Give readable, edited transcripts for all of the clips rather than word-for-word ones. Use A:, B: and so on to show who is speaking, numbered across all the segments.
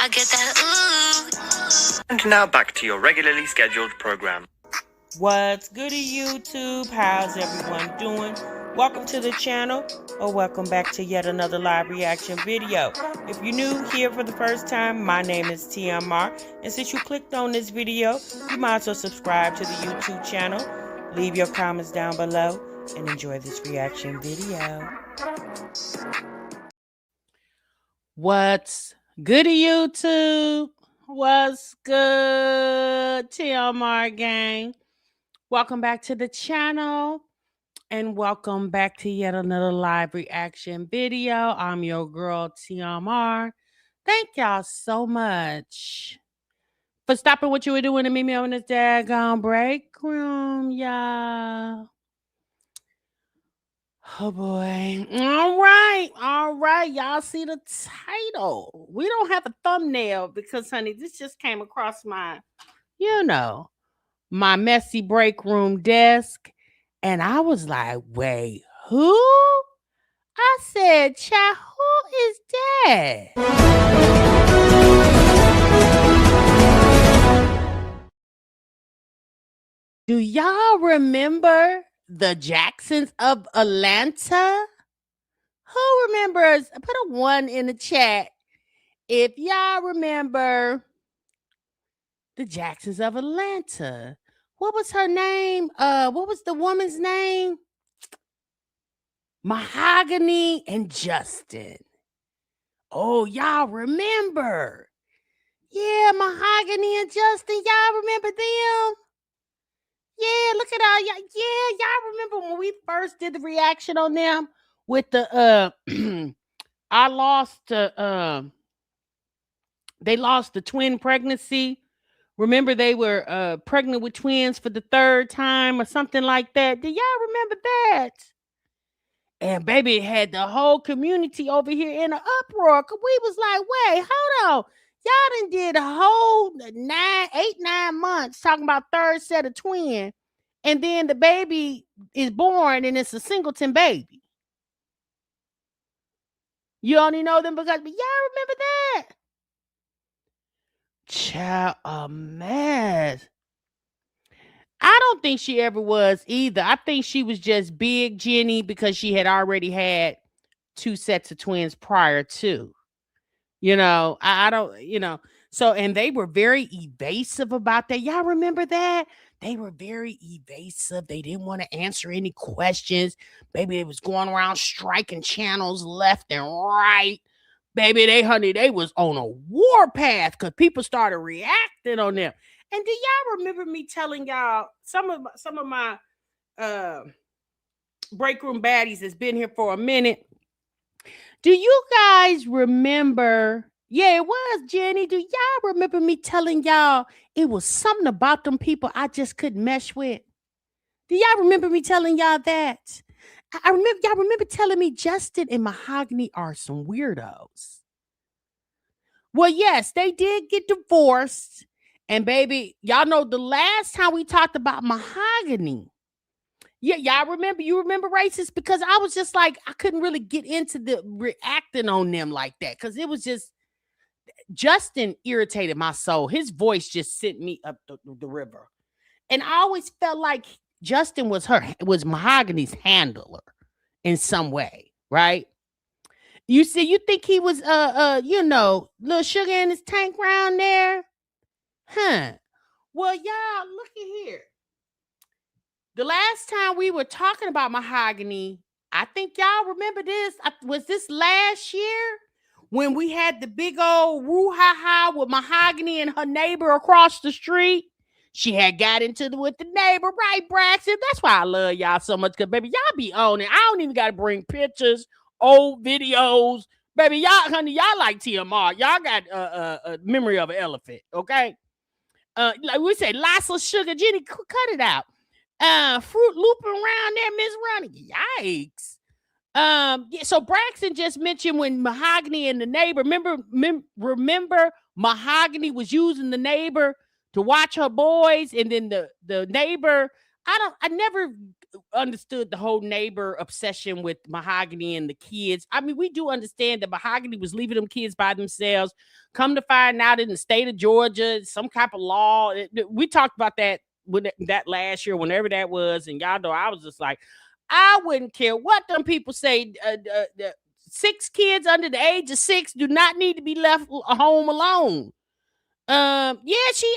A: I get that ooh.
B: And now back to your regularly scheduled program.
C: What's goody YouTube? How's everyone doing? Welcome to the channel, or welcome back to yet another live reaction video. If you're new here for the first time, my name is TMR, and since you clicked on this video, you might as well subscribe to the YouTube channel, leave your comments down below, and enjoy this reaction video. What's goody YouTube? What's good, TMR gang? Welcome back to the channel, and welcome back to yet another live reaction video. I'm your girl, TMR. Thank y'all so much for stopping what you were doing to meet me on this daggone break room, y'all. Oh boy. All right. Y'all see the title. We don't have a thumbnail because, honey, this just came across my, my messy break room desk. And I was like, wait, who? I said, child, who is that? Do y'all remember the Jacksons of Atlanta? Who remembers? Put a 1 in the chat if y'all remember the Jacksons of Atlanta. What was her name? What was the woman's name? Mahogany and Justin. Oh, y'all remember? Yeah, Mahogany and Justin. Y'all remember them? Yeah, look at all y'all. Yeah, y'all remember when we first did the reaction on them with the I lost they lost the twin pregnancy. Remember they were pregnant with twins for the 3rd time or something like that. Do y'all remember that? And baby, it had the whole community over here in an uproar. We was like, wait, hold on. Y'all done did a whole 9 months talking about 3rd set of twins. And then the baby is born and it's a singleton baby. You only know them because y'all remember that? Child, a mess. I don't think she ever was either. I think she was just Big Jenny because she had already had 2 sets of twins prior to. I don't, so, and they were very evasive about that. Y'all remember that? They were very evasive. They didn't want to answer any questions. Baby, they was going around striking channels left and right. Baby, they was on a warpath because people started reacting on them. And do y'all remember me telling y'all some of my break room baddies that's been here for a minute? Do you guys remember? Yeah, it was Jenny. Do y'all remember me telling y'all it was something about them people I just couldn't mesh with? Do y'all remember me telling y'all that? I remember y'all remember telling me Justin and Mahogany are some weirdos. Well, yes, they did get divorced. And baby, y'all know the last time we talked about Mahogany. Yeah, y'all remember? You remember Racist? Because I was just like, I couldn't really get into the reacting on them like that. Because it was just, Justin irritated my soul. His voice just sent me up the river. And I always felt like Justin was Mahogany's handler in some way, right? You see, you think he was little sugar in his tank round there? Huh. Well, y'all, look at here. The last time we were talking about Mahogany, I think y'all remember this. Was this last year when we had the big old woo-ha-ha with Mahogany and her neighbor across the street? She had got into with the neighbor, right, Braxton? That's why I love y'all so much, because, baby, y'all be on it. I don't even got to bring pictures, old videos. Baby, y'all like TMR. Y'all got a memory of an elephant, okay? Like we say, lots of sugar. Jenny, cut it out. Fruit Looping around there, Miss Ronnie. Yikes. Yeah, so Braxton just mentioned when Mahogany and the neighbor, remember Mahogany was using the neighbor to watch her boys, and then the neighbor, I never understood the whole neighbor obsession with Mahogany and the kids. I mean, we do understand that Mahogany was leaving them kids by themselves. Come to find out, in the state of Georgia, some type of law. We talked about that with that last year, whenever that was, and y'all know I was just like, I wouldn't care what them people say. 6 kids under the age of 6 do not need to be left home alone. Yeah, she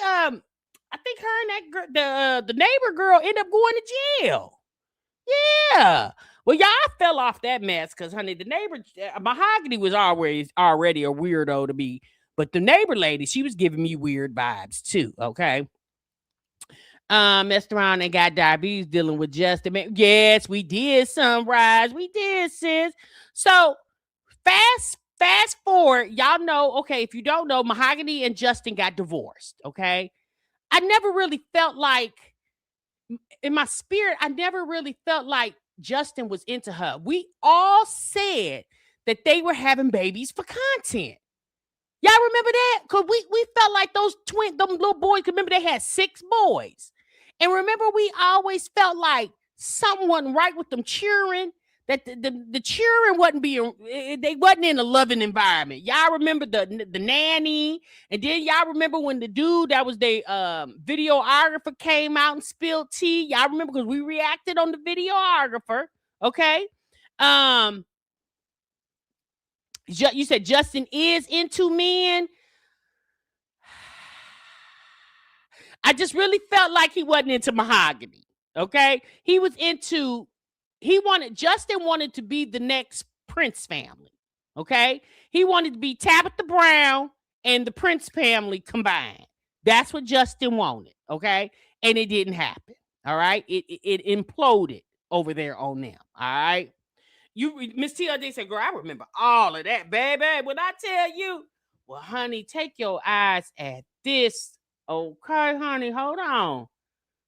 C: I think her and that girl, the neighbor girl, ended up going to jail. Yeah. Well, y'all fell off that mess because, honey, the neighbor Mahogany was already a weirdo to me, but the neighbor lady, she was giving me weird vibes too. Okay. Messed around and got diabetes dealing with Justin. Yes, we did, Sunrise. We did, sis. So fast forward, y'all know, okay, if you don't know, Mahogany and Justin got divorced. Okay. I never really felt like, in my spirit, I never really felt like Justin was into her. We all said that they were having babies for content. Y'all remember that? Because we felt like them little boys, remember they had 6 boys. And remember, we always felt like something wasn't right with them cheering, that the cheering wasn't they wasn't in a loving environment. Y'all remember the nanny, and then y'all remember when the dude that was the videographer came out and spilled tea. Y'all remember, because we reacted on the videographer. Okay. You said Justin is into men. I just really felt like he wasn't into Mahogany. Okay. Justin wanted to be the next Prince family. Okay. He wanted to be Tabitha Brown and the Prince family combined. That's what Justin wanted. Okay. And it didn't happen. All right. It imploded over there on them. All right. Miss TLD said, girl, I remember all of that, baby. When I tell you, well, honey, take your eyes at this. Okay, honey, hold on.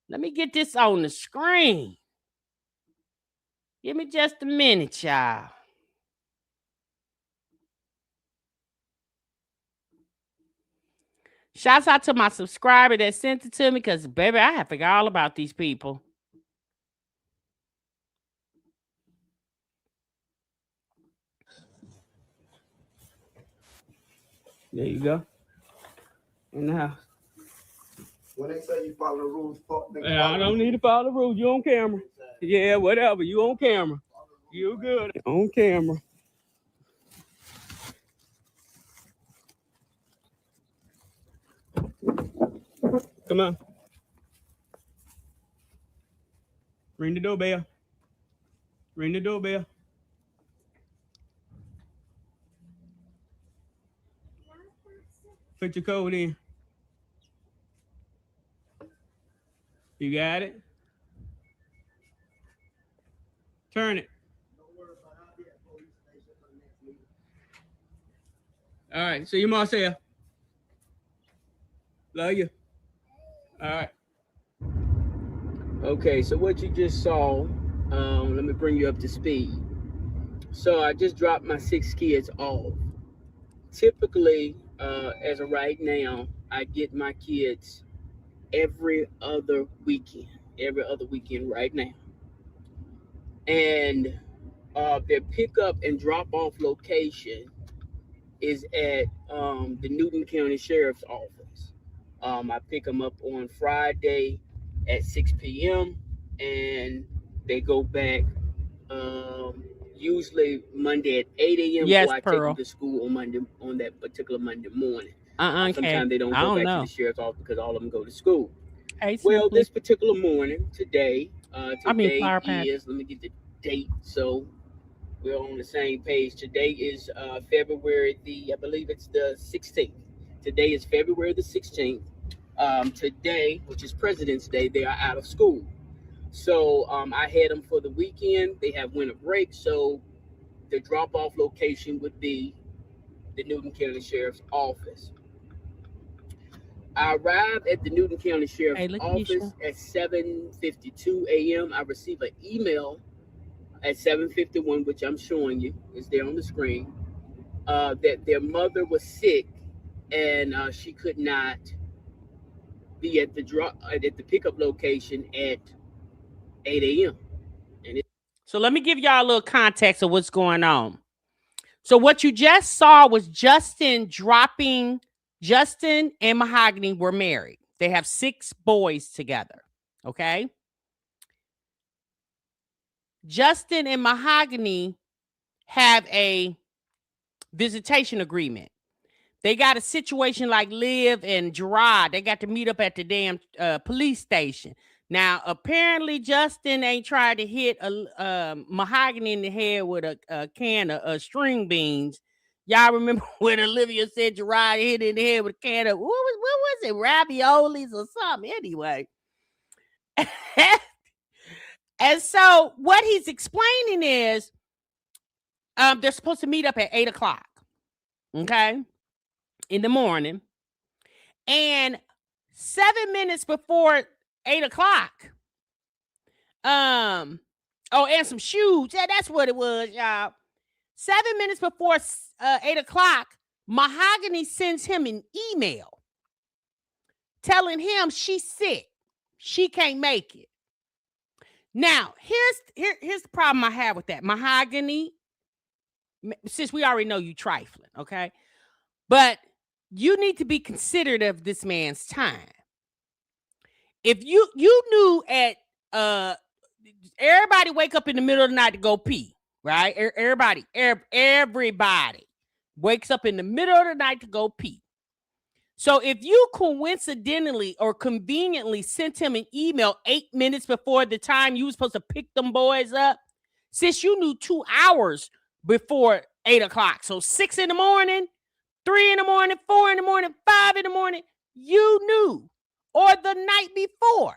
C: Let me get this on the screen. Give me just a minute, y'all. Shouts out to my subscriber that sent it to me, because, baby, I have forgot all about these people. There you go. In the house.
D: When they say you follow the rules,
C: I don't need to follow the rules. You on camera. Yeah, whatever. You on camera. You good. On camera. Come on. Ring the doorbell. Ring the doorbell. Put your code in. You got it? Turn it. All right. See you, Marcel. Love you. All right. Okay, so what you just saw, let me bring you up to speed. So I just dropped my 6 kids off. Typically, as of right now, I get my kids every other weekend right now. And their pickup and drop-off location is at the Newton County Sheriff's Office. I pick them up on Friday at 6 p.m. and they go back usually Monday at 8 a.m. Yes,
D: before I
C: Pearl.
D: take them to school on that particular Monday morning.
C: Okay.
D: Sometimes they don't
C: I
D: go
C: don't
D: back
C: know.
D: to the sheriff's office because all of them go to school.
C: Hey,
D: Well,
C: Simply.
D: this particular morning, today
C: Flower Patch.
D: is, let me get the date so we're on the same page. Today is February I believe it's the 16th. Today is February the 16th. Today, which is President's Day, they are out of school. So I had them for the weekend. They have winter break, so the drop-off location would be the Newton County Sheriff's Office. I arrived at the Newton County Sheriff's Office at 7:52 a.m. I received an email at 7:51, which I'm showing you, is there on the screen, that their mother was sick and she could not be at the pickup location at 8 a.m.
C: So let me give y'all a little context of what's going on. So what you just saw was Justin and Mahogany were married. They have 6 boys together. Okay. Justin and Mahogany have a visitation agreement. They got a situation like Liv and Gerard. They got to meet up at the damn police station. Now, apparently, Justin ain't tried to hit a Mahogany in the head with a can of string beans. Y'all remember when Olivia said Gerard hit in the head with a can of, what was it, raviolis or something? Anyway. And so what he's explaining is they're supposed to meet up at 8 o'clock. Okay. In the morning. And 7 minutes before 8 o'clock. And some shoes. Yeah, that's what it was, y'all. 7 minutes before 8 o'clock, Mahogany sends him an email telling him she's sick. She can't make it. Now, here's the problem I have with that. Mahogany, since we already know you trifling, okay? But you need to be considerate of this man's time. If you knew at everybody wake up in the middle of the night to go pee, right? Everybody wakes up in the middle of the night to go pee. So if you coincidentally or conveniently sent him an email 8 minutes before the time you were supposed to pick them boys up, since you knew 2 hours before 8 o'clock, so 6 in the morning, 3 in the morning, 4 in the morning, 5 in the morning, you knew. Or the night before,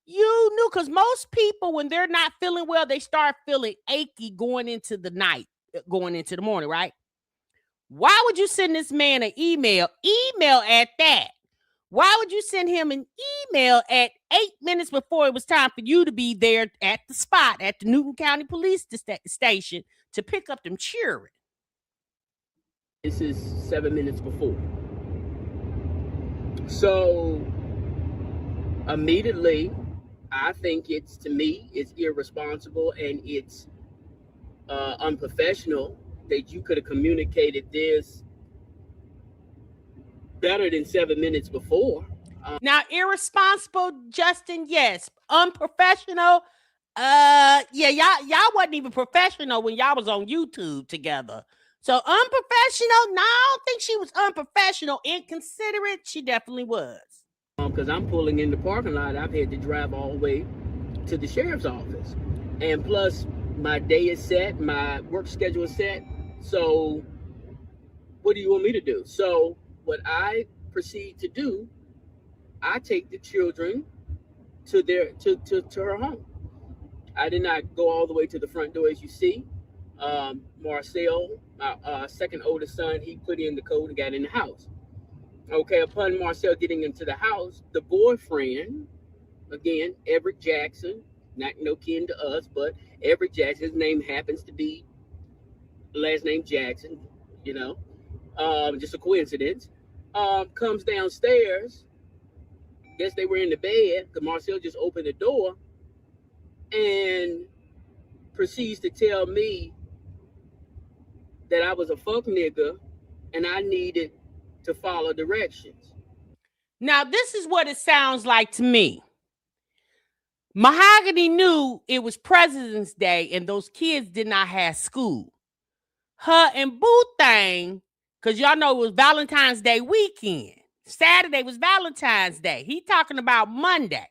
C: you knew. Because most people, when they're not feeling well, they start feeling achy going into the night, going into the morning, right? Why would you send this man an email? Email at that. Why would you send him an email at 8 minutes before it was time for you to be there at the spot at the Newton County Police Station to pick up them children?
D: This is 7 minutes before. So immediately, I think it's irresponsible and it's unprofessional that you could have communicated this better than 7 minutes before.
C: Now, irresponsible, Justin, yes. Unprofessional, yeah, y'all wasn't even professional when y'all was on YouTube together. So unprofessional, no, I don't think she was unprofessional. Inconsiderate, she definitely was.
D: Because I'm pulling in the parking lot, I've had to drive all the way to the sheriff's office. And plus, my day is set, my work schedule is set. So what do you want me to do? So what I proceed to do, I take the children to her home. I did not go all the way to the front door, as you see. Marcel, my second oldest son, he put in the code and got in the house. Okay, upon Marcel getting into the house, the boyfriend, again, Everett Jackson, not no kin to us, but Everett Jackson, his name happens to be last name Jackson, just a coincidence, comes downstairs. Guess they were in the bed because Marcel just opened the door and proceeds to tell me that I was a fuck nigga and I needed to follow directions.
C: Now, this is what it sounds like to me. Mahogany knew it was President's Day and those kids did not have school. Her and Boo thing, because y'all know it was Valentine's Day weekend. Saturday was Valentine's Day. He talking about Monday.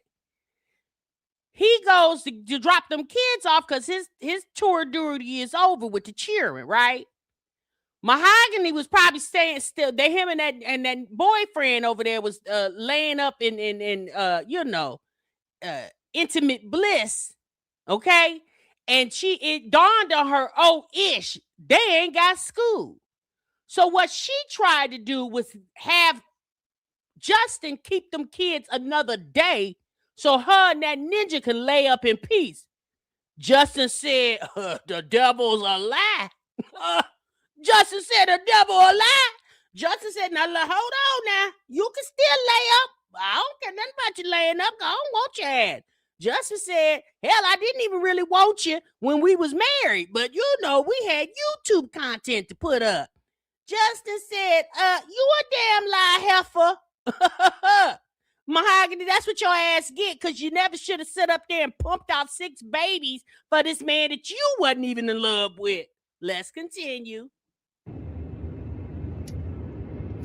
C: He goes to drop them kids off because his tour duty is over with the cheering, right? Mahogany was probably staying still. Him and that boyfriend over there was laying up in intimate bliss, okay? And it dawned on her, they ain't got school. So what she tried to do was have Justin keep them kids another day so her and that ninja can lay up in peace. Justin said, the devil's a lie. Justin said, the devil a lie. Justin said, now hold on now. You can still lay up. I don't care nothing about you laying up. I don't want your ass. Justin said, hell, I didn't even really want you when we was married, but we had YouTube content to put up. Justin said, you a damn lie heifer. Mahogany, that's what your ass get, because you never should have sat up there and pumped out 6 babies for this man that you wasn't even in love with. Let's continue.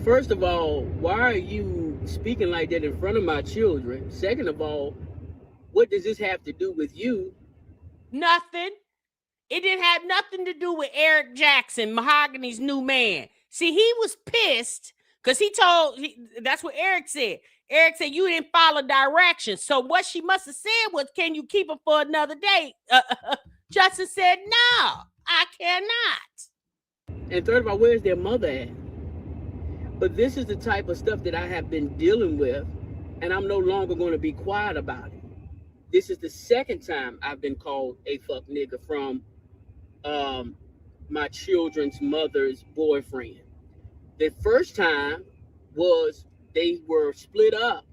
D: First of all, why are you speaking like that in front of my children? Second of all, what does this have to do with you?
C: Nothing. It didn't have nothing to do with Eric Jackson, Mahogany's new man. See, he was pissed because that's what Eric said. Eric said, you didn't follow directions. So what she must have said was, can you keep him for another day? Justin said, no, I cannot.
D: And third of all, where's their mother at? But this is the type of stuff that I have been dealing with, and I'm no longer going to be quiet about it. This is the second time I've been called a fuck nigga from my children's mother's boyfriend. The first time was they were split up,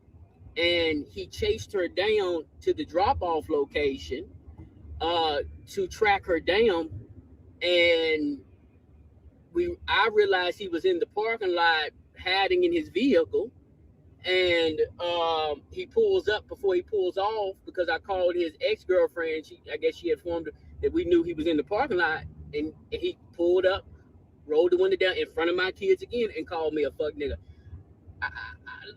D: and he chased her down to the drop-off location to track her down, and I realized he was in the parking lot hiding in his vehicle, and he pulls up before he pulls off, because I called his ex-girlfriend. I guess she informed her that we knew he was in the parking lot, and he pulled up, rolled the window down in front of my kids again, and called me a fuck nigga.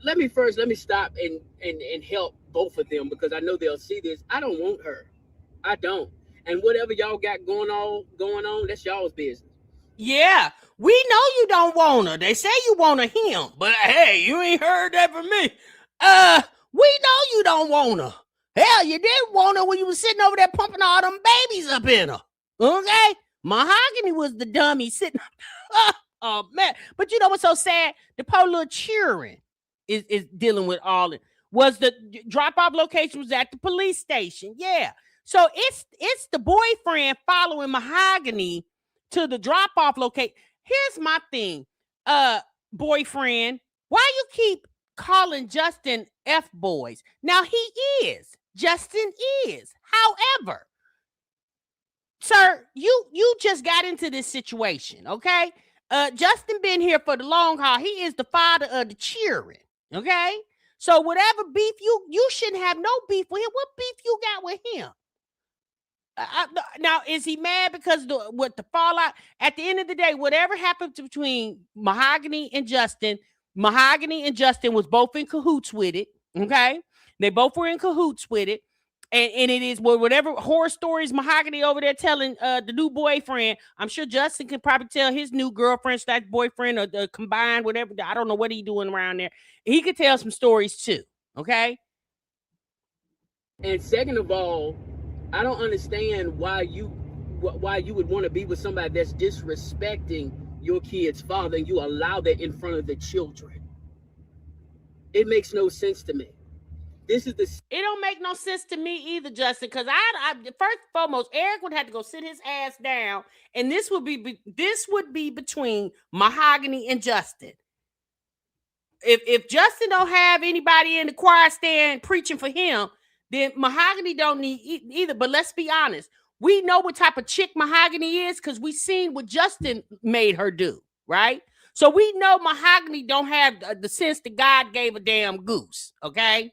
D: Let me stop and help both of them, because I know they'll see this. I don't want her. I don't. And whatever y'all got going on, that's y'all's business.
C: Yeah, we know you don't want her. They say you want him, but hey, you ain't heard that from me. We know you don't want her. Hell, you didn't want her when you was sitting over there pumping all them babies up in her. Okay? Mahogany was the dummy sitting. Oh, man. But you know what's so sad? The poor little cheering is dealing with all it. Was the drop-off location was at the police station. Yeah. So it's the boyfriend following Mahogany to the drop-off location. Here's my thing. Boyfriend, why you keep calling Justin F-boys? Now he is. Justin is. However, sir, you just got into this situation, okay? Justin been here for the long haul. He is the father of the children, okay? So whatever beef you shouldn't have no beef with him. What beef you got with him? Now, is he mad because with the fallout? At the end of the day, whatever happened between Mahogany and Justin was both in cahoots with it, okay? They both were in cahoots with it. And it is whatever horror stories Mahogany over there telling the new boyfriend. I'm sure Justin can probably tell his new girlfriend / boyfriend or the combined whatever. I don't know what he's doing around there. He could tell some stories too. Okay.
D: And second of all, I don't understand why you would want to be with somebody that's disrespecting your kid's father, and you allow that in front of the children. It makes no sense to me. It
C: don't make no sense to me either, Justin, because I first and foremost, Eric would have to go sit his ass down, and this would be between Mahogany and Justin. If Justin don't have anybody in the choir stand preaching for him, then Mahogany don't need either. But let's be honest, we know what type of chick Mahogany is because we seen what Justin made her do, right? So we know Mahogany don't have the sense that God gave a damn goose, okay?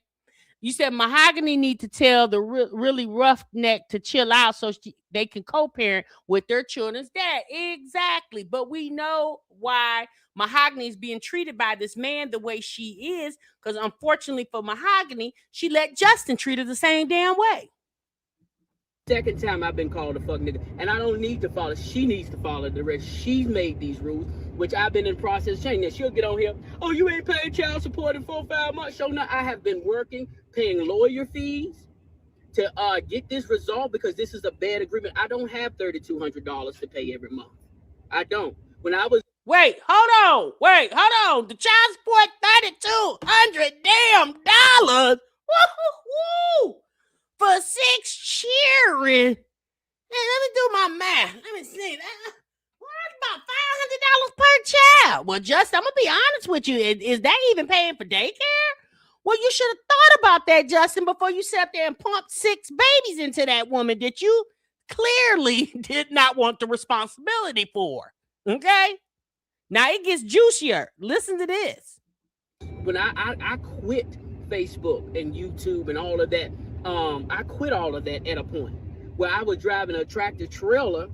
C: You said Mahogany need to tell the really roughneck to chill out so they can co-parent with their children's dad. Exactly. But we know why Mahogany is being treated by this man the way she is, because unfortunately for Mahogany, she let Justin treat her the same damn way.
D: Second time I've been called a fuck nigga, and I don't need to follow. She needs to follow the rest. She's made these rules, which I've been in process changing. And she'll get on here. Oh, you ain't paying child support in 4 or 5 months. So now I have been working, paying lawyer fees to get this resolved, because this is a bad agreement. I don't have $3,200 to pay every month. I don't. When I was
C: hold on. The child support $3,200 damn dollars. Woo! For 6 children. Hey, let me do my math. Let me see that. Well, that's about $500 per child. Well, Justin, I'm gonna be honest with you. Is that even paying for daycare? Well, you should have thought about that, Justin, before you sat there and pumped 6 babies into that woman that you clearly did not want the responsibility for. Okay? Now it gets juicier. Listen to this.
D: When I quit Facebook and YouTube and all of that, I quit all of that at a point where I was driving a tractor trailer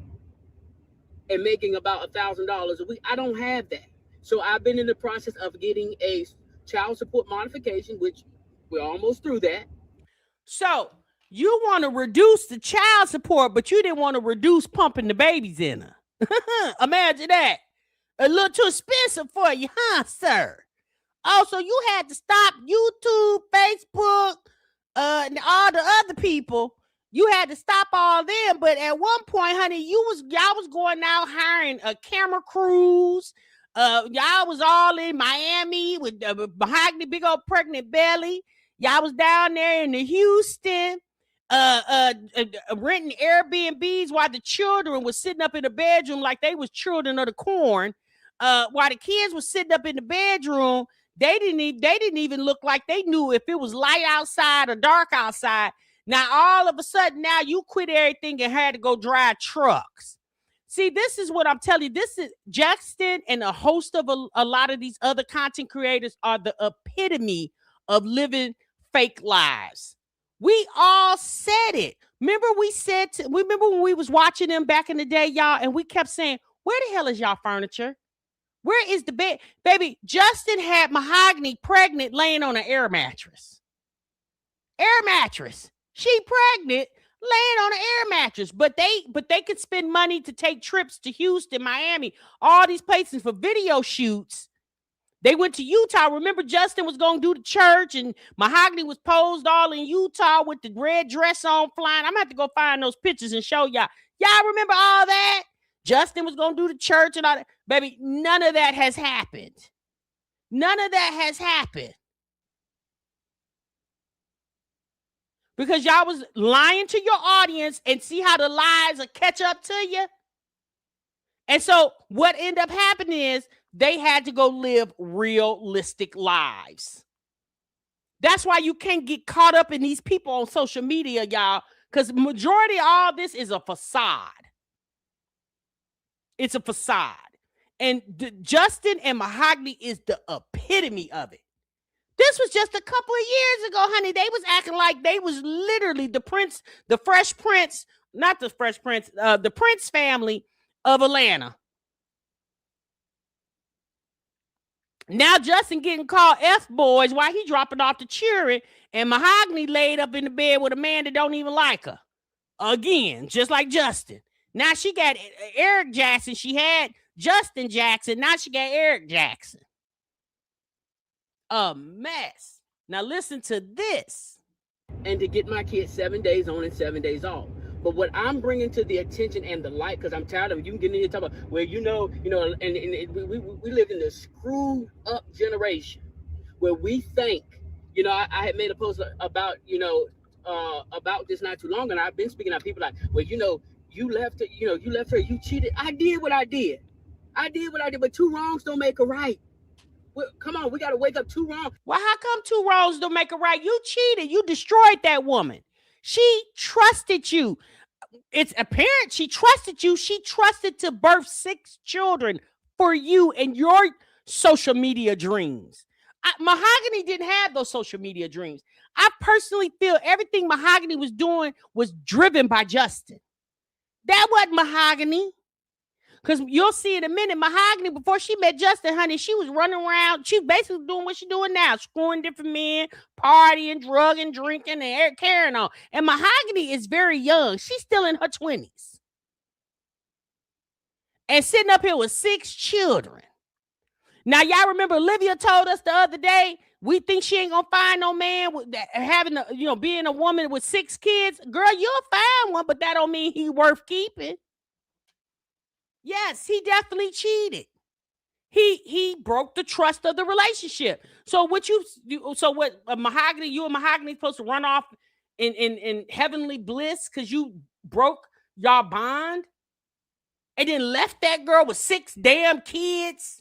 D: and making about $1,000 a week. I don't have that. So I've been in the process of getting a child support modification, which we're almost through that.
C: So you want to reduce the child support, but you didn't want to reduce pumping the babies in her. Imagine that. A little too expensive for you, huh, sir? Also, you had to stop YouTube, Facebook, and all the other people. You had to stop all them. But at one point, honey, y'all was going out hiring a camera crews. Y'all was all in Miami with Mahogany, big old pregnant belly. Y'all was down there in the Houston, renting Airbnbs while the children was sitting up in the bedroom like they was children of the corn. While the kids were sitting up in the bedroom, they didn't even look like they knew if it was light outside or dark outside. Now, all of a sudden, now you quit everything and had to go drive trucks. See, this is what I'm telling you. This is Justin and a host of a lot of these other content creators are the epitome of living fake lives. We all said it. Remember when we was watching them back in the day, y'all, and we kept saying, where the hell is y'all furniture? Where is the bed? Baby, Justin had Mahogany pregnant laying on an air mattress. Air mattress. She pregnant laying on an air mattress. But they could spend money to take trips to Houston, Miami, all these places for video shoots. They went to Utah. Remember, Justin was going to do the church and Mahogany was posed all in Utah with the red dress on flying. I'm going to have to go find those pictures and show y'all. Y'all remember all that? Justin was going to do the church and all that. Baby, none of that has happened. None of that has happened. Because y'all was lying to your audience and see how the lies will catch up to you. And so what ended up happening is they had to go live realistic lives. That's why you can't get caught up in these people on social media, y'all, because the majority of all this is a facade. It's a facade. And Justin and Mahogany is the epitome of it. This was just a couple of years ago, honey. They was acting like they was literally the Prince family of Atlanta. Now Justin getting called F-boys while he dropping off the children, and Mahogany laid up in the bed with a man that don't even like her. Again, just like Justin. Now she got Eric Jackson. She had Justin Jackson. Now she got Eric Jackson. A mess. Now listen to this.
D: And to get my kids 7 days on and 7 days off. But what I'm bringing to the attention and the light, because I'm tired of it, you can get in here and talk about, well, we live in the screwed up generation where we think, I had made a post about, about this not too long, and I've been speaking to people like, well, you left her, you cheated. I did what I did. But 2 wrongs don't make a right. Well, come on, we got to wake up. 2 wrongs.
C: Well, how come 2 wrongs don't make a right? You cheated. You destroyed that woman. She trusted you. It's apparent she trusted you. She trusted to birth 6 children for you and your social media dreams. Mahogany didn't have those social media dreams. I personally feel everything Mahogany was doing was driven by Justin. That wasn't Mahogany. Because you'll see in a minute, Mahogany, before she met Justin, honey, she was running around. She's basically doing what she's doing now, screwing different men, partying, drugging, drinking, and carrying on. And Mahogany is very young. She's still in her 20s. And sitting up here with 6 children. Now, y'all remember Olivia told us the other day, we think she ain't going to find no man with having, being a woman with 6 kids. Girl, you'll find one, but that don't mean he worth keeping. Yes, he definitely cheated. He broke the trust of the relationship. So what Mahogany, you and Mahogany supposed to run off in heavenly bliss because you broke y'all bond and then left that girl with 6 damn kids.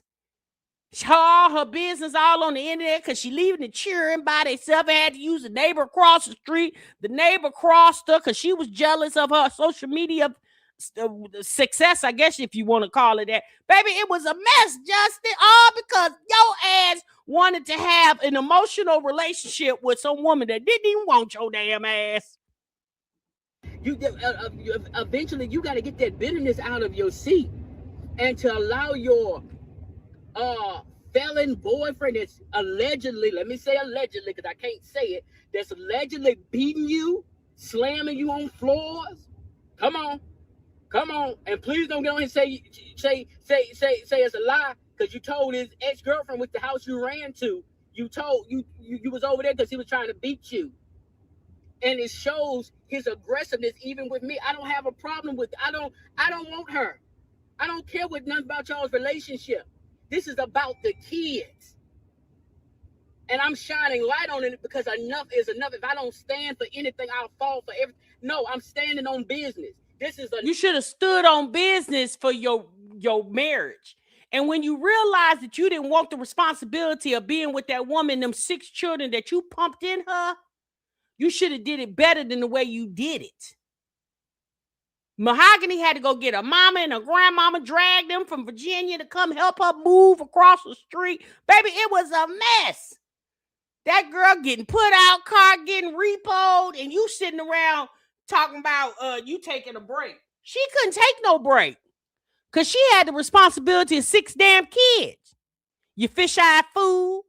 C: all her business all on the internet because she leaving the cheering by themselves. Had to use the neighbor across the street. The neighbor crossed her because she was jealous of her social media success, I guess, if you want to call it that. Baby, it was a mess, Justin, all because your ass wanted to have an emotional relationship with some woman that didn't even want your damn ass.
D: Eventually you got to get that bitterness out of your seat and to allow your felon boyfriend that's allegedly, let me say allegedly because I can't say it, that's allegedly beating you, slamming you on floors. Come on, and please don't get on and say it's a lie because you told his ex-girlfriend with the house you ran to. You told you was over there because he was trying to beat you, and it shows his aggressiveness even with me. I don't have a problem with. I don't want her. I don't care what nothing about y'all's relationship. This is about the kids. And I'm shining light on it because enough is enough. If I don't stand for anything, I'll fall for everything. No, I'm standing on business.
C: You should have stood on business for your marriage. And when you realize that you didn't want the responsibility of being with that woman, them 6 children that you pumped in her, you should have did it better than the way you did it. Mahogany had to go get a mama and a grandmama, drag them from Virginia to come help her move across the street. Baby, it was a mess. That girl getting put out, car getting repoed, and you sitting around talking about you taking a break. She couldn't take no break because she had the responsibility of 6 damn kids. You fish-eyed fool.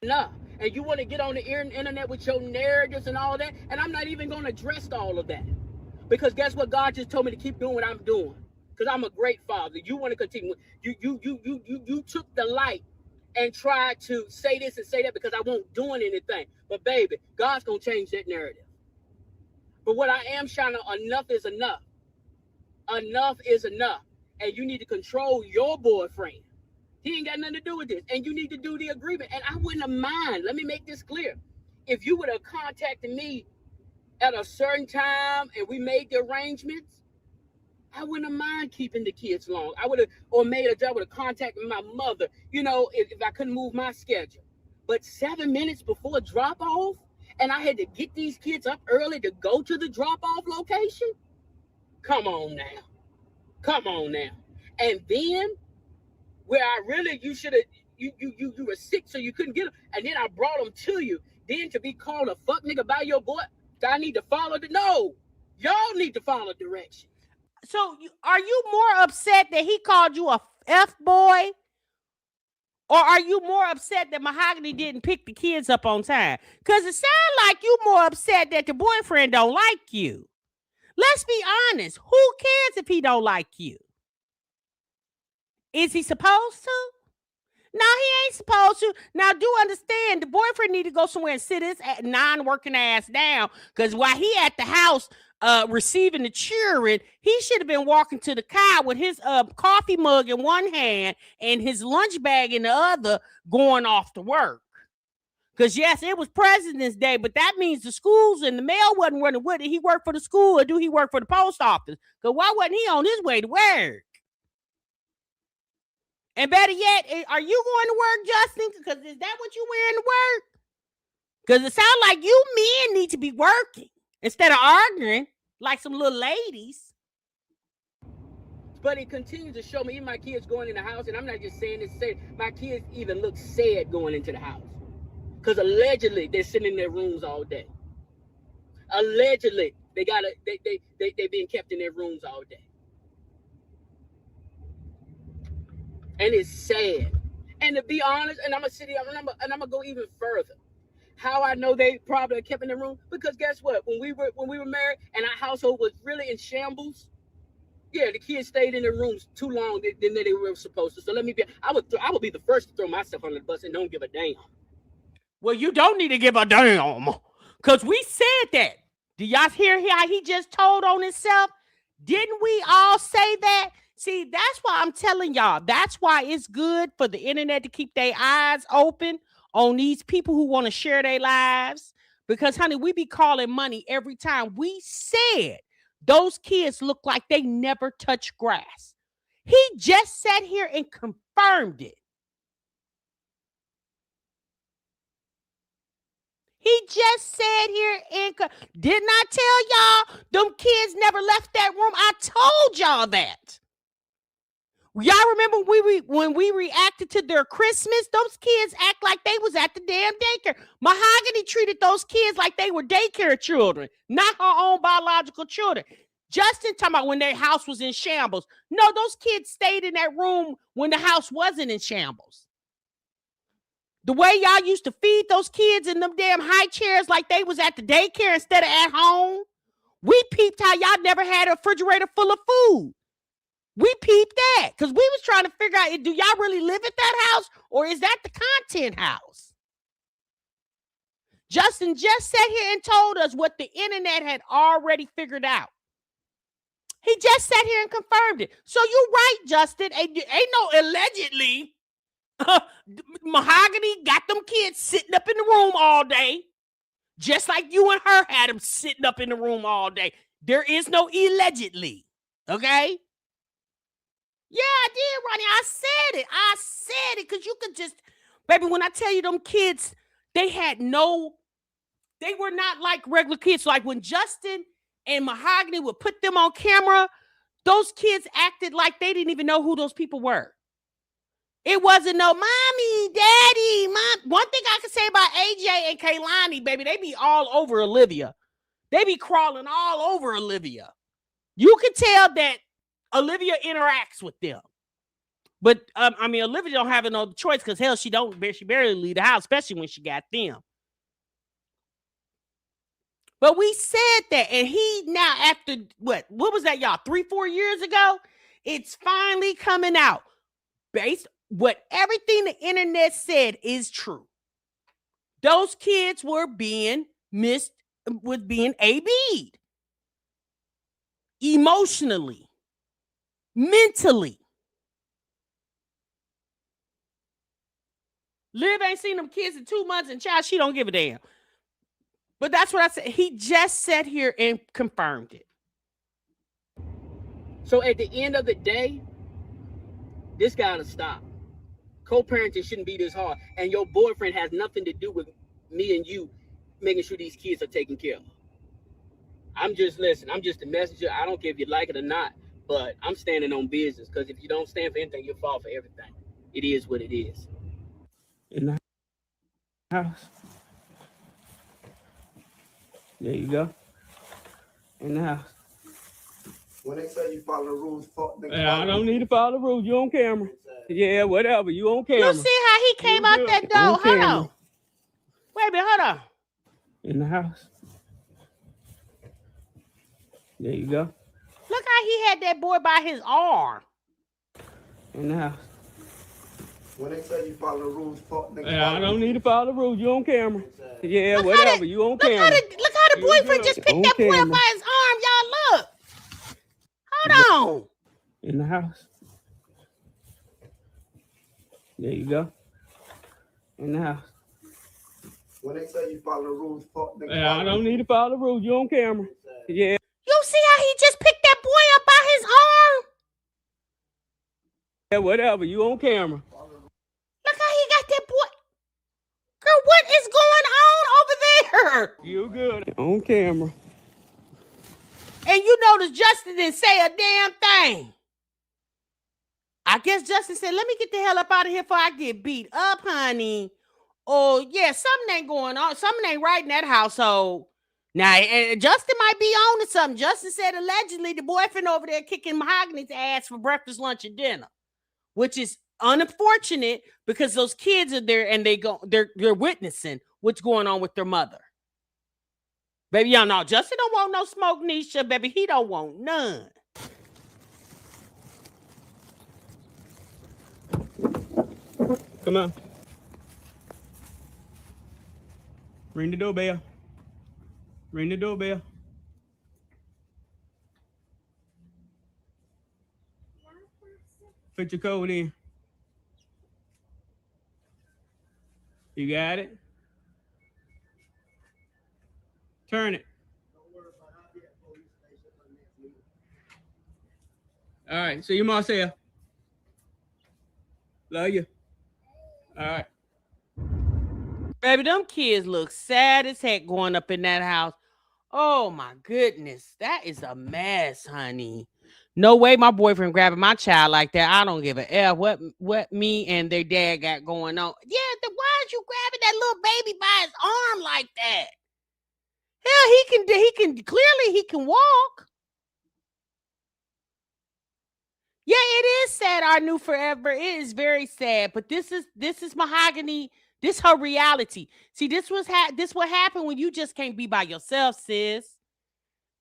D: No, and you want to get on the internet with your narratives and all that, and I'm not even going to address all of that. Because guess what? God just told me to keep doing what I'm doing. Because I'm a great father. You want to continue. You took the light and tried to say this and say that because I won't doing anything. But baby, God's going to change that narrative. But what I am shining, enough is enough. Enough is enough. And you need to control your boyfriend. He ain't got nothing to do with this. And you need to do the agreement. And I wouldn't have mind. Let me make this clear. If you would have contacted me at a certain time and we made the arrangements, I wouldn't have mind keeping the kids long. I would have, or made a job, would have contacted my mother, if I couldn't move my schedule. But 7 minutes before drop off, and I had to get these kids up early to go to the drop off location. Come on now. And then where I really, you should have, you were sick so you couldn't get them, and then I brought them to you. Then to be called a fuck nigga by your boy, I need to follow no. Y'all need to follow directions.
C: So are you more upset that he called you a F boy? Or are you more upset that Mahogany didn't pick the kids up on time? Because it sounds like you more upset that the boyfriend don't like you. Let's be honest. Who cares if he don't like you? Is he supposed to? No, he ain't supposed to. Now, do understand the boyfriend need to go somewhere and sit his non-working ass down. Because while he at the house receiving the cheering, he should have been walking to the car with his coffee mug in one hand and his lunch bag in the other, going off to work. Because yes, it was President's Day, but that means the schools and the mail wasn't running with it. He worked for the school, or do he work for the post office? Because why wasn't he on his way to work? And better yet, are you going to work, Justin? Because is that what you wearing to work? Because it sounds like you men need to be working instead of arguing like some little ladies.
D: But it continues to show me, even my kids going in the house, and I'm not just saying this, my kids even look sad going into the house. Because allegedly, they're sitting in their rooms all day. Allegedly, they being kept in their rooms all day. And it's sad. And to be honest, and I'm gonna sit here, and I'm gonna go even further. How I know they probably kept in the room? Because guess what? When we were married and our household was really in shambles, yeah, the kids stayed in their rooms too long than they were supposed to. So I would be the first to throw myself under the bus and don't give a damn.
C: Well, you don't need to give a damn, because we said that. Do y'all hear how he just told on himself? Didn't we all say that? See, that's why I'm telling y'all. That's why it's good for the internet to keep their eyes open on these people who want to share their lives. Because, honey, we be calling money every time. We said those kids look like they never touched grass. He just sat here and confirmed it. He just sat here and didn't I tell y'all them kids never left that room? I told y'all that. Y'all remember when we reacted to their Christmas? Those kids act like they was at the damn daycare. Mahogany treated those kids like they were daycare children, not her own biological children. Justin talking about when their house was in shambles. No, those kids stayed in that room when the house wasn't in shambles. The way y'all used to feed those kids in them damn high chairs like they was at the daycare instead of at home. We peeped how y'all never had a refrigerator full of food. We peeped that because we was trying to figure out, do y'all really live at that house or is that the content house? Justin just sat here and told us what the internet had already figured out. He just sat here and confirmed it. So you're right, Justin. Ain't no allegedly. Mahogany got them kids sitting up in the room all day, just like you and her had them sitting up in the room all day. There is no allegedly. Okay? Yeah, I did, Ronnie. I said it because you could just, baby, when I tell you them kids, they were not like regular kids. Like when Justin and Mahogany would put them on camera, those kids acted like they didn't even know who those people were. It wasn't no mommy, daddy, mom. One thing I can say about AJ and Kaylani, baby, they be all over Olivia. They be crawling all over Olivia. You can tell that Olivia interacts with them. But, Olivia don't have no choice because, hell, she barely leave the house, especially when she got them. But we said that, and he now, after, what was that, y'all, 3-4 years ago? It's finally coming out. Based what everything the internet said is true. Those kids were being AB'd. Emotionally. Mentally. Liv ain't seen them kids in 2 months, and child, she don't give a damn. But that's what I said. He just sat here and confirmed it.
D: So at the end of the day, this gotta stop. Co-parenting shouldn't be this hard. And your boyfriend has nothing to do with me and you making sure these kids are taken care of. I'm just a messenger. I don't care if you like it or not, but I'm standing on business because if you don't stand for anything, you'll fall for everything. It is what it is.
E: In the house. There you go. In the house.
A: When they say you follow the rules,
E: I don't need to follow the rules. You on camera. Yeah, whatever. You on camera.
C: You see how he came out that door? Hold on. Wait a minute. Hold on.
E: In the house. There you go.
C: Look how he had that boy by his arm.
E: In the house.
A: When they say you follow the rules,
E: I don't need to follow the rules. You on camera. Yeah, whatever. You on camera.
C: Look how the boyfriend just picked that boy up by his arm. Y'all look. Hold on.
E: In the house. There you go. In the house.
A: When they say you follow the rules,
E: I don't need to follow the rules. You on camera. Yeah.
C: You see how he just picked that boy up by his arm?
E: Yeah, whatever. You on camera.
C: Look how he got that boy. Girl, what is going on over there?
E: You good. On camera.
C: And you notice Justin didn't say a damn thing. I guess Justin said, let me get the hell up out of here before I get beat up, honey. Oh, yeah, something ain't going on. Something ain't right in that household. Now, Justin might be on to something. Justin said allegedly the boyfriend over there kicking Mahogany's ass for breakfast, lunch, and dinner, which is unfortunate because those kids are there and they're witnessing what's going on with their mother. Baby, y'all know Justin don't want no smoke, Nisha. Baby, he don't want none.
E: Come on. Ring the doorbell. Ring the doorbell. Put your code in. You got it? Turn it. All right, so you Marcel. Love you. All right.
C: Baby, them kids look sad as heck going up in that house. Oh my goodness. That is a mess, honey. No way my boyfriend grabbing my child like that. I don't give a F what me and their dad got going on. Yeah, why is you grabbing that little baby by his arm like that? Hell, he can clearly he can walk. Yeah, it is sad. Our new forever. It is very sad. But this is Mahogany. This her reality. See, this what happened when you just can't be by yourself, sis.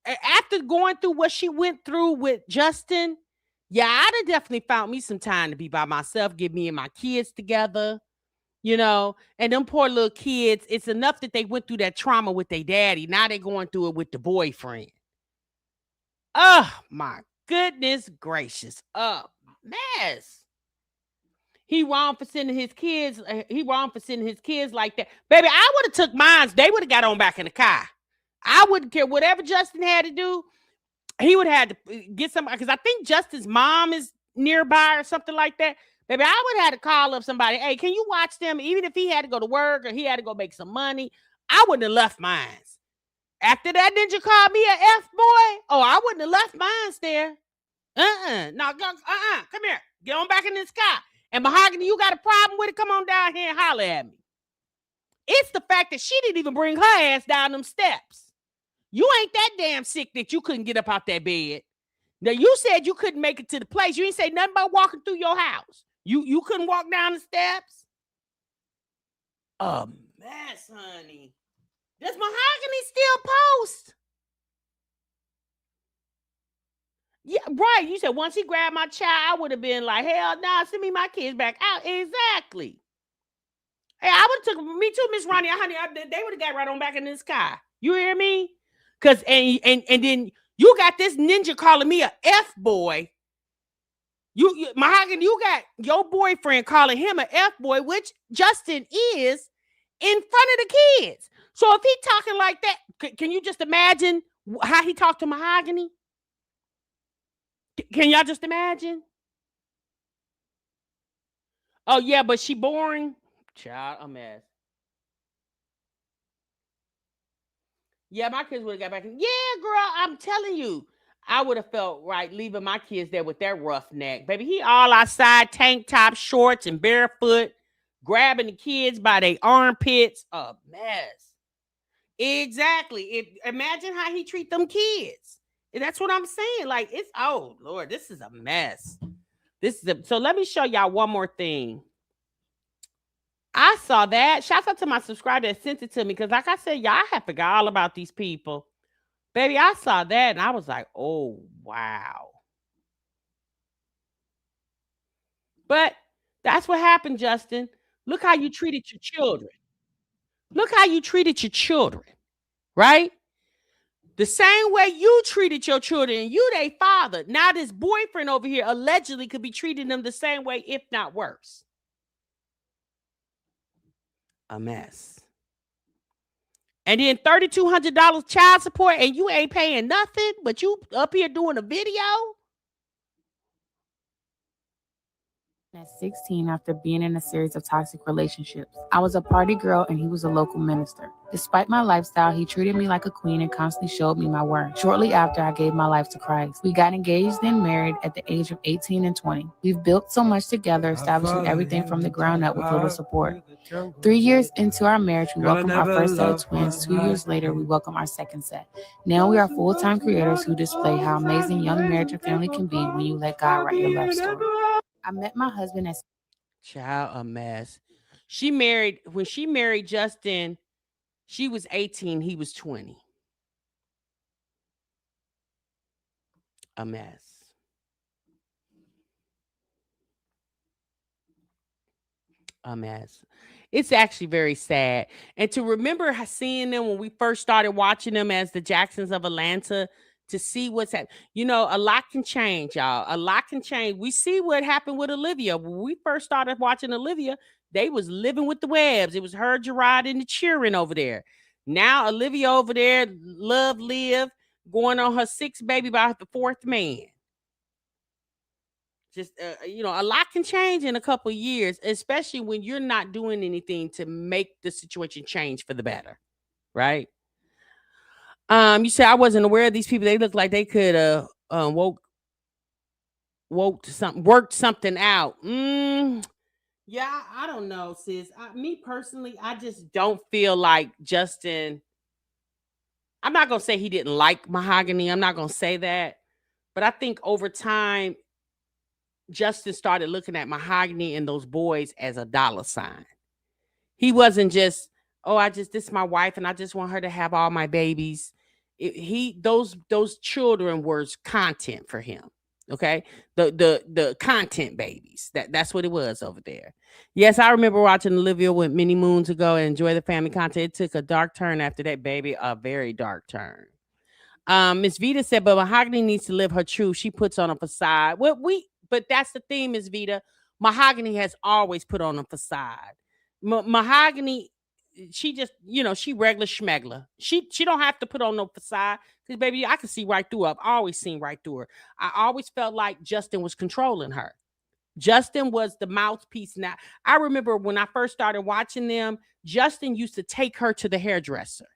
C: After going through what she went through with Justin, yeah, I'd have definitely found me some time to be by myself, get me and my kids together, and them poor little kids, it's enough that they went through that trauma with their daddy. Now they're going through it with the boyfriend. Oh, my goodness gracious. Mess. He wrong for sending his kids. He wrong for sending his kids like that. Baby, I would have took mine. They would have got on back in the car. I wouldn't care whatever Justin had to do. He would have to get somebody, because I think Justin's mom is nearby or something like that. Baby, I would have to call up somebody. Hey, can you watch them? Even if he had to go to work or he had to go make some money, I wouldn't have left mine. After that ninja called me an F-boy, I wouldn't have left mine there. No, come here. Get on back in this car. And Mahogany, you got a problem with it? Come on down here and holler at me. It's the fact that she didn't even bring her ass down them steps. You ain't that damn sick that you couldn't get up out that bed. Now, you said you couldn't make it to the place. You ain't say nothing about walking through your house. You couldn't walk down the steps? A mess, honey. Does Mahogany still post? Yeah, right. You said once he grabbed my child, I would have been like, hell nah, send me my kids back out. Exactly. Hey, I would have took me too, Miss Ronnie. Honey, they would have got right on back in this car. You hear me? Cause and then you got this ninja calling me a F-boy. You Mahogany, you got your boyfriend calling him an F-boy, which Justin is, in front of the kids. So if he talking like that, can you just imagine how he talked to Mahogany? Can y'all just imagine? Oh yeah, but she boring. Child, a mess. Yeah, my kids would have got back. Yeah, girl, I'm telling you, I would have felt right leaving my kids there with that rough neck. Baby, he all outside, tank top, shorts, and barefoot, grabbing the kids by their armpits. A mess. Exactly. Imagine how he treat them kids. And that's what I'm saying. Like, oh, Lord, this is a mess. So let me show y'all one more thing. I saw that. Shout out to my subscriber that sent it to me, because like I said, y'all have forgot all about these people. Baby, I saw that and I was like, oh, wow. But that's what happened, Justin. Look how you treated your children. Look how you treated your children, right? The same way you treated your children, you their father. Now this boyfriend over here allegedly could be treating them the same way, if not worse. A mess. And then $3,200 child support, and you ain't paying nothing, but you up here doing a video?
F: At 16, after being in a series of toxic relationships, I was a party girl and he was a local minister. Despite my lifestyle, he treated me like a queen and constantly showed me my worth. Shortly after, I gave my life to Christ. We got engaged and married at the age of 18 and 20. We've built so much together, establishing everything from the ground up with little support. 3 years into our marriage, we welcomed our first set of twins. 2 years later, we welcomed our second set. Now we are full-time creators who display how amazing young marriage and family can be when you let God write your life story. I met my husband as
C: child, a mess. When she married Justin, she was 18, he was 20. A mess. A mess. It's actually very sad. And to remember seeing them when we first started watching them as the Jacksons of Atlanta, to see what's happening. A lot can change, y'all. A lot can change. We see what happened with Olivia. When we first started watching Olivia, they was living with the Webbs. It was her, Gerard, and the cheering over there. Now Olivia over there, live, going on her sixth baby by the fourth man. Just a lot can change in a couple of years, especially when you're not doing anything to make the situation change for the better, right? You said I wasn't aware of these people. They look like they could worked something out. Yeah, I don't know, sis. Me personally, I just don't feel like Justin. I'm not gonna say he didn't like Mahogany. I'm not gonna say that, but I think over time, Justin started looking at Mahogany and those boys as a dollar sign. He wasn't just, this is my wife and I just want her to have all my babies. Those children were content for him. Okay. The content babies. That's what it was over there. Yes, I remember watching Olivia with many moons ago and enjoy the family content. It took a dark turn after that, baby. A very dark turn. Miss Vita said, but Mahogany needs to live her truth. She puts on a facade. But that's the theme, Miss Vita. Mahogany has always put on a facade. Mahogany, she just, she regular schmegler. She don't have to put on no facade because, baby, I can see right through her. I've always seen right through her. I always felt like Justin was controlling her. Justin was the mouthpiece. Now, I remember when I first started watching them, Justin used to take her to the hairdresser.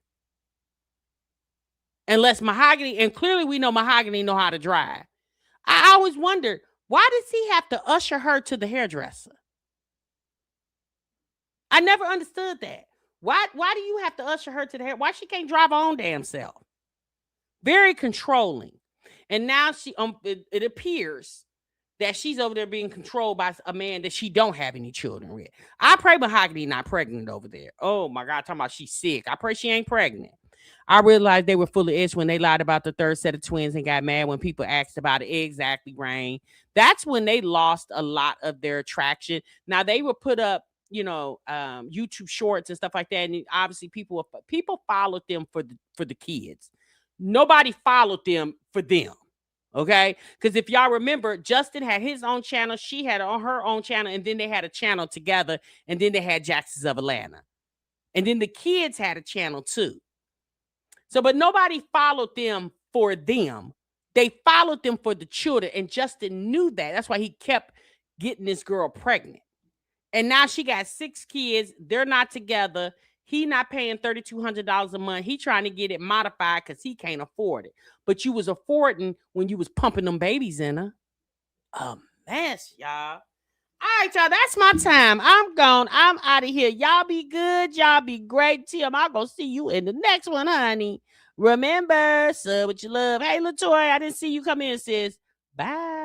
C: Unless Mahogany, and clearly we know Mahogany know how to drive. I always wondered, why does he have to usher her to the hairdresser? I never understood that. Why do you have to usher her to the hair? Why she can't drive her own damn self? Very controlling. And now it appears that she's over there being controlled by a man that she don't have any children with. I pray Mahogany not pregnant over there. Oh my God, talking about she's sick. I pray she ain't pregnant. I realized they were full of ish when they lied about the third set of twins and got mad when people asked about it. Exactly, Rain. That's when they lost a lot of their attraction. Now they would put up, YouTube shorts and stuff like that, and obviously people followed them for the kids. Nobody followed them for them. Okay, because if y'all remember, Justin had his own channel, she had on her own channel, and then they had a channel together, and then they had Jacksons of Atlanta, and then the kids had a channel too. So, but nobody followed them for them. They followed them for the children. And Justin knew that. That's why he kept getting this girl pregnant. And now she got 6 kids. They're not together. He not paying $3,200 a month. He trying to get it modified because he can't afford it. But you was affording when you was pumping them babies in her. A mess, y'all. All right, y'all, that's my time. I'm gone. I'm out of here. Y'all be good. Y'all be great. Tim, I'll go see you in the next one, honey. Remember, sub what you love. Hey, LaToya, I didn't see you come in, sis. Bye.